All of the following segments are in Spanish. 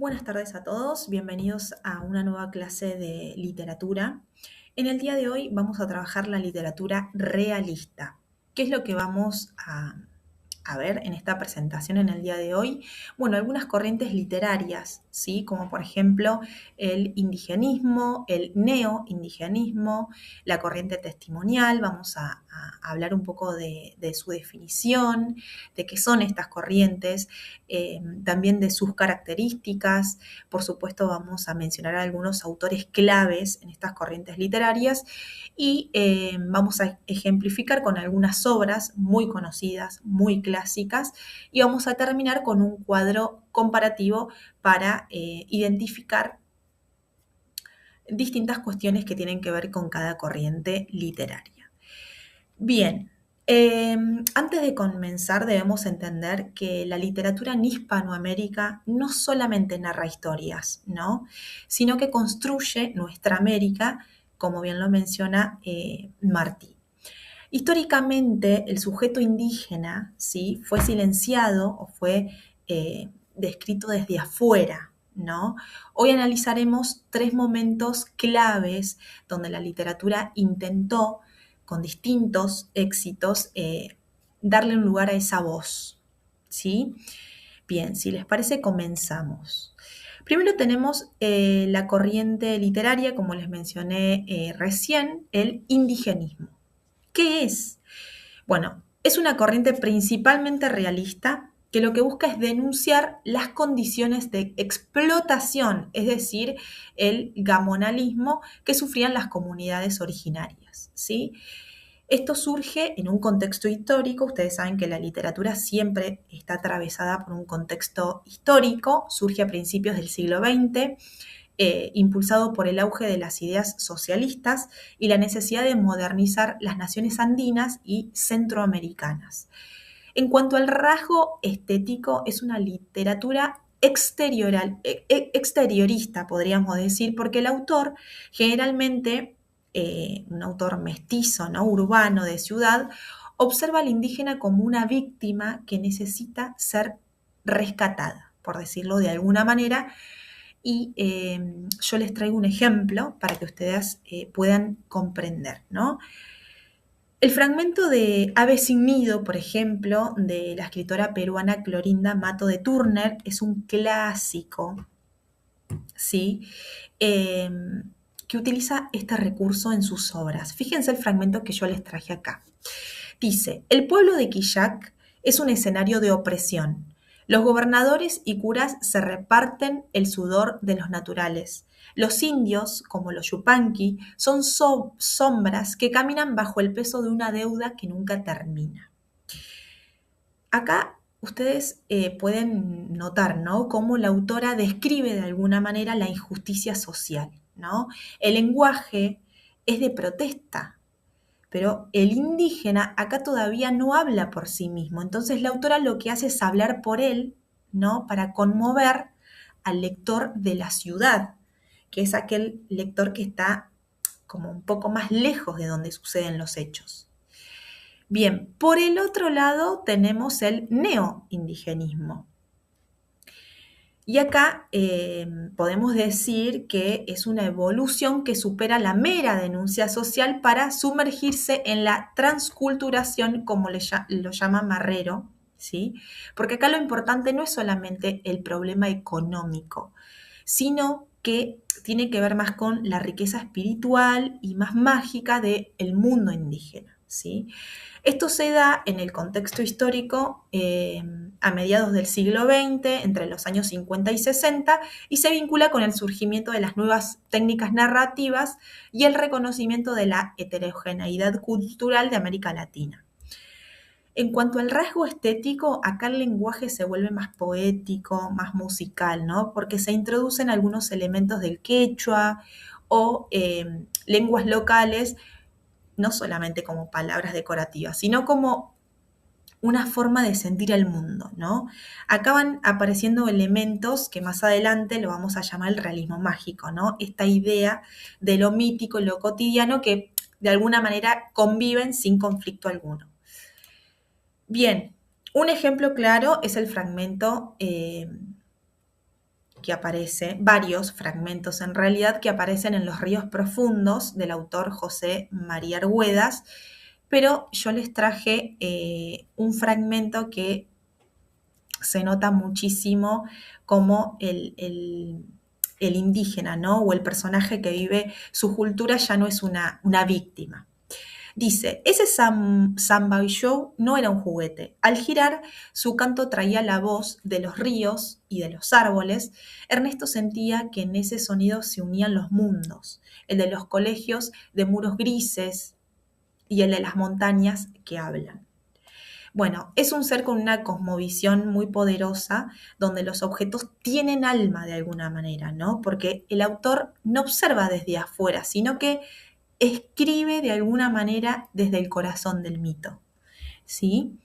Buenas tardes a todos, bienvenidos a una nueva clase de literatura. En el día de hoy vamos a trabajar la literatura realista. ¿Qué es lo que vamos a ver en esta presentación en el día de hoy? Bueno, algunas corrientes literarias, ¿sí? Como por ejemplo el indigenismo, el neoindigenismo, la corriente testimonial. Vamos a hablar un poco de su definición, de qué son estas corrientes, también de sus características. Por supuesto, vamos a mencionar algunos autores claves en estas corrientes literarias y vamos a ejemplificar con algunas obras muy conocidas, muy clásicas, y vamos a terminar con un cuadro comparativo para identificar distintas cuestiones que tienen que ver con cada corriente literaria. Bien, antes de comenzar debemos entender que la literatura en Hispanoamérica no solamente narra historias, ¿no? Sino que construye nuestra América, como bien lo menciona Martí. Históricamente, el sujeto indígena, ¿sí?, fue silenciado o fue descrito desde afuera, ¿no? Hoy analizaremos tres momentos claves donde la literatura intentó, con distintos éxitos, darle un lugar a esa voz, ¿sí? Bien, si les parece, comenzamos. Primero tenemos la corriente literaria, como les mencioné recién, el indigenismo. ¿Qué es? Bueno, es una corriente principalmente realista que lo que busca es denunciar las condiciones de explotación, es decir, el gamonalismo que sufrían las comunidades originarias, ¿sí? Esto surge en un contexto histórico. Ustedes saben que la literatura siempre está atravesada por un contexto histórico, surge a principios del siglo XX, impulsado por el auge de las ideas socialistas y la necesidad de modernizar las naciones andinas y centroamericanas. En cuanto al rasgo estético, es una literatura exteriorista, podríamos decir, porque el autor generalmente, un autor mestizo, ¿no?, urbano, de ciudad, observa al indígena como una víctima que necesita ser rescatada, por decirlo de alguna manera, y yo les traigo un ejemplo para que ustedes puedan comprender, ¿no? El fragmento de Ave sin nido, por ejemplo, de la escritora peruana Clorinda Mato de Turner, es un clásico, ¿sí?, Eh, que utiliza este recurso en sus obras. Fíjense el fragmento que yo les traje acá. Dice: el pueblo de Quillac es un escenario de opresión. Los gobernadores y curas se reparten el sudor de los naturales. Los indios, como los yupanqui, son sombras que caminan bajo el peso de una deuda que nunca termina. Acá ustedes pueden notar, ¿no?, cómo la autora describe de alguna manera la injusticia social, ¿no? El lenguaje es de protesta, pero el indígena acá todavía no habla por sí mismo. Entonces la autora lo que hace es hablar por él, ¿no?, para conmover al lector de la ciudad, que es aquel lector que está como un poco más lejos de donde suceden los hechos. Bien, por el otro lado tenemos el neoindigenismo. Y acá podemos decir que es una evolución que supera la mera denuncia social para sumergirse en la transculturación, como lo llama Marrero, ¿sí? Porque acá lo importante no es solamente el problema económico, sino que tiene que ver más con la riqueza espiritual y más mágica del mundo indígena, ¿sí? Esto se da en el contexto histórico a mediados del siglo XX, entre los años 50 y 60, y se vincula con el surgimiento de las nuevas técnicas narrativas y el reconocimiento de la heterogeneidad cultural de América Latina. En cuanto al rasgo estético, acá el lenguaje se vuelve más poético, más musical, ¿no?, porque se introducen algunos elementos del quechua o lenguas locales, no solamente como palabras decorativas, sino como una forma de sentir el mundo, ¿no? Acaban apareciendo elementos que más adelante lo vamos a llamar el realismo mágico, ¿no? Esta idea de lo mítico y lo cotidiano que de alguna manera conviven sin conflicto alguno. Bien, un ejemplo claro es el fragmento que aparece, varios fragmentos en realidad, que aparecen en Los ríos profundos del autor José María Arguedas, pero yo les traje un fragmento que se nota muchísimo como el indígena, ¿no? O el personaje que vive su cultura ya no es una víctima. Dice, ese Samba Show no era un juguete. Al girar, su canto traía la voz de los ríos y de los árboles. Ernesto sentía que en ese sonido se unían los mundos, el de los colegios de muros grises y el de las montañas que hablan. Bueno, es un ser con una cosmovisión muy poderosa, donde los objetos tienen alma de alguna manera, ¿no? Porque el autor no observa desde afuera, sino que escribe de alguna manera desde el corazón del mito, ¿sí?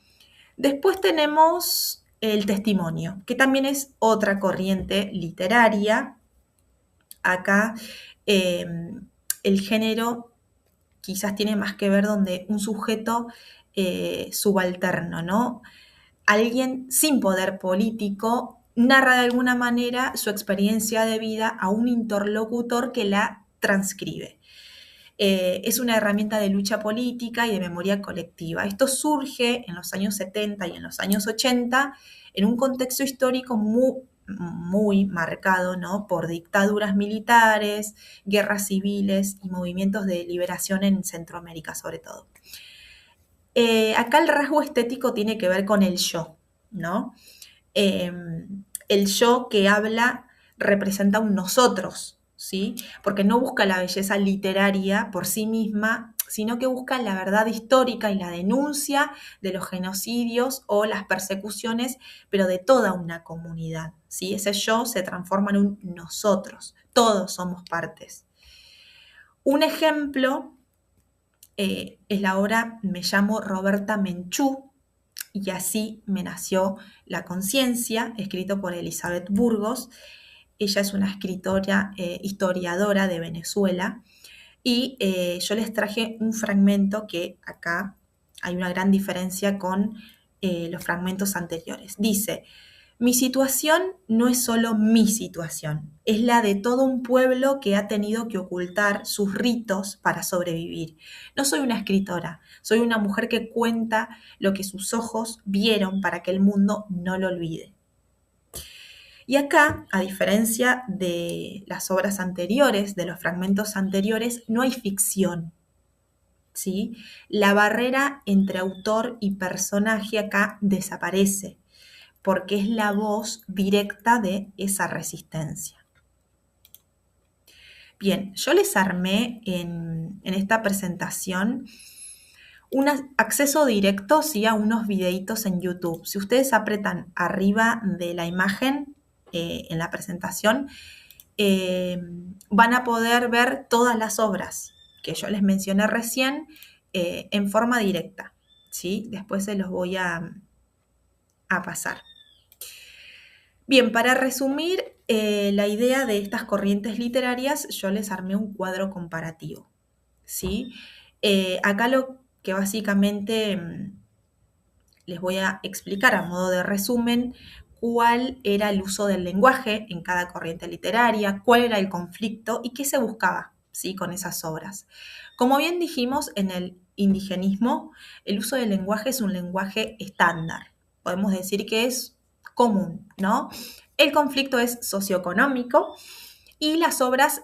Después tenemos el testimonio, que también es otra corriente literaria. Acá eh, el género quizás tiene más que ver donde un sujeto subalterno, ¿no? Alguien sin poder político narra de alguna manera su experiencia de vida a un interlocutor que la transcribe. Es una herramienta de lucha política y de memoria colectiva. Esto surge en los años 70 y en los años 80 en un contexto histórico muy marcado, ¿no? Por dictaduras militares, guerras civiles y movimientos de liberación en Centroamérica sobre todo. Acá el rasgo estético tiene que ver con el yo, ¿no? Eh, el yo que habla representa un nosotros, ¿sí? Porque no busca la belleza literaria por sí misma, sino que busca la verdad histórica y la denuncia de los genocidios o las persecuciones, pero de toda una comunidad, ¿sí? Ese yo se transforma en un nosotros, todos somos partes. Un ejemplo es la obra Me llamo Roberta Menchú, y así me nació la conciencia, escrito por Elizabeth Burgos. Ella es una escritora, historiadora de Venezuela, y yo les traje un fragmento que acá hay una gran diferencia con los fragmentos anteriores. Dice, mi situación no es solo mi situación, es la de todo un pueblo que ha tenido que ocultar sus ritos para sobrevivir. No soy una escritora, soy una mujer que cuenta lo que sus ojos vieron para que el mundo no lo olvide. Y acá, a diferencia de las obras anteriores, de los fragmentos anteriores, no hay ficción, ¿sí? La barrera entre autor y personaje acá desaparece, porque es la voz directa de esa resistencia. Bien, yo les armé en esta presentación un acceso directo, ¿sí? A unos videitos en YouTube. Si ustedes apretan arriba de la imagen en la presentación, van a poder ver todas las obras que yo les mencioné recién en forma directa, ¿sí? Después se los voy a pasar. Bien, para resumir la idea de estas corrientes literarias, yo les armé un cuadro comparativo, ¿sí? Acá lo que básicamente les voy a explicar a modo de resumen cuál era el uso del lenguaje en cada corriente literaria, cuál era el conflicto y qué se buscaba, ¿sí? Con esas obras. Como bien dijimos, en el indigenismo, el uso del lenguaje es un lenguaje estándar. Podemos decir que es común, ¿no? El conflicto es socioeconómico y las obras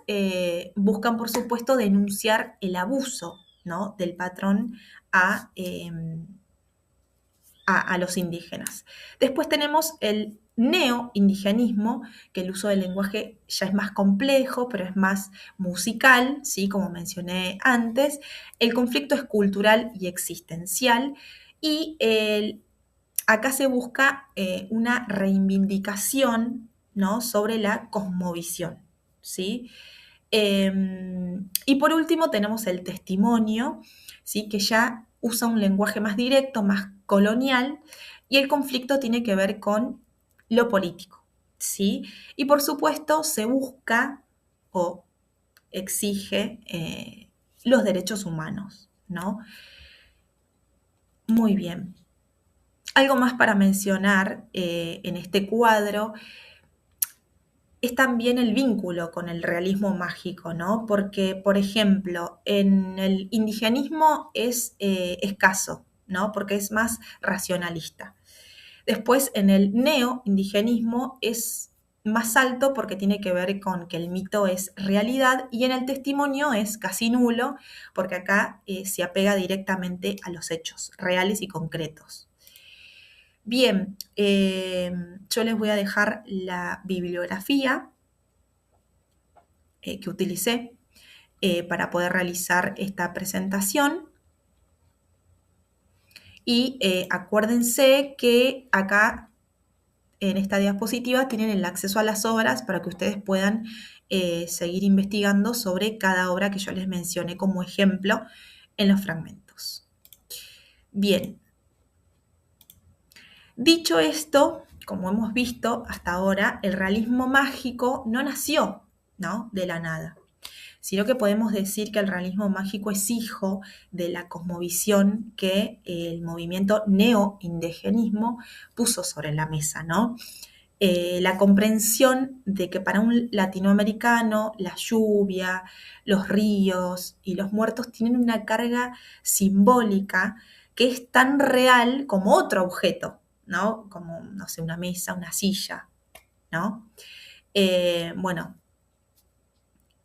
buscan, por supuesto, denunciar el abuso, ¿no? Del patrón a los indígenas. Después tenemos el neoindigenismo, que el uso del lenguaje ya es más complejo, pero es más musical, ¿sí? Como mencioné antes. El conflicto es cultural y existencial, y acá se busca una reivindicación, ¿no? Sobre la cosmovisión, ¿sí? Y por último tenemos el testimonio, ¿sí? Que ya usa un lenguaje más directo, más colonial, y el conflicto tiene que ver con lo político, ¿sí? Y por supuesto se busca o exige los derechos humanos, ¿no? Muy bien. Algo más para mencionar en este cuadro. es también el vínculo con el realismo mágico, ¿no? Porque, por ejemplo, en el indigenismo es escaso, ¿no? Porque es más racionalista. Después, en el neoindigenismo es más alto porque tiene que ver con que el mito es realidad, y en el testimonio es casi nulo porque acá se apega directamente a los hechos reales y concretos. Bien, yo les voy a dejar la bibliografía que utilicé para poder realizar esta presentación. Y acuérdense que acá en esta diapositiva tienen el acceso a las obras para que ustedes puedan seguir investigando sobre cada obra que yo les mencioné como ejemplo en los fragmentos. Bien, dicho esto, como hemos visto hasta ahora, el realismo mágico no nació, ¿no?, de la nada, sino que podemos decir que el realismo mágico es hijo de la cosmovisión que el movimiento neoindigenismo puso sobre la mesa, ¿no? La comprensión de que para un latinoamericano la lluvia, los ríos y los muertos tienen una carga simbólica que es tan real como otro objeto, ¿no? Como, no sé, una mesa, una silla, ¿no? Bueno,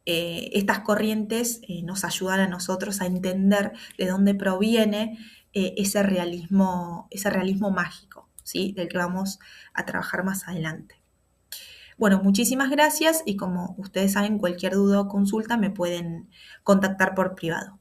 estas corrientes nos ayudan a nosotros a entender de dónde proviene ese realismo mágico, ¿sí?, del que vamos a trabajar más adelante. Bueno, muchísimas gracias, y como ustedes saben, cualquier duda o consulta me pueden contactar por privado.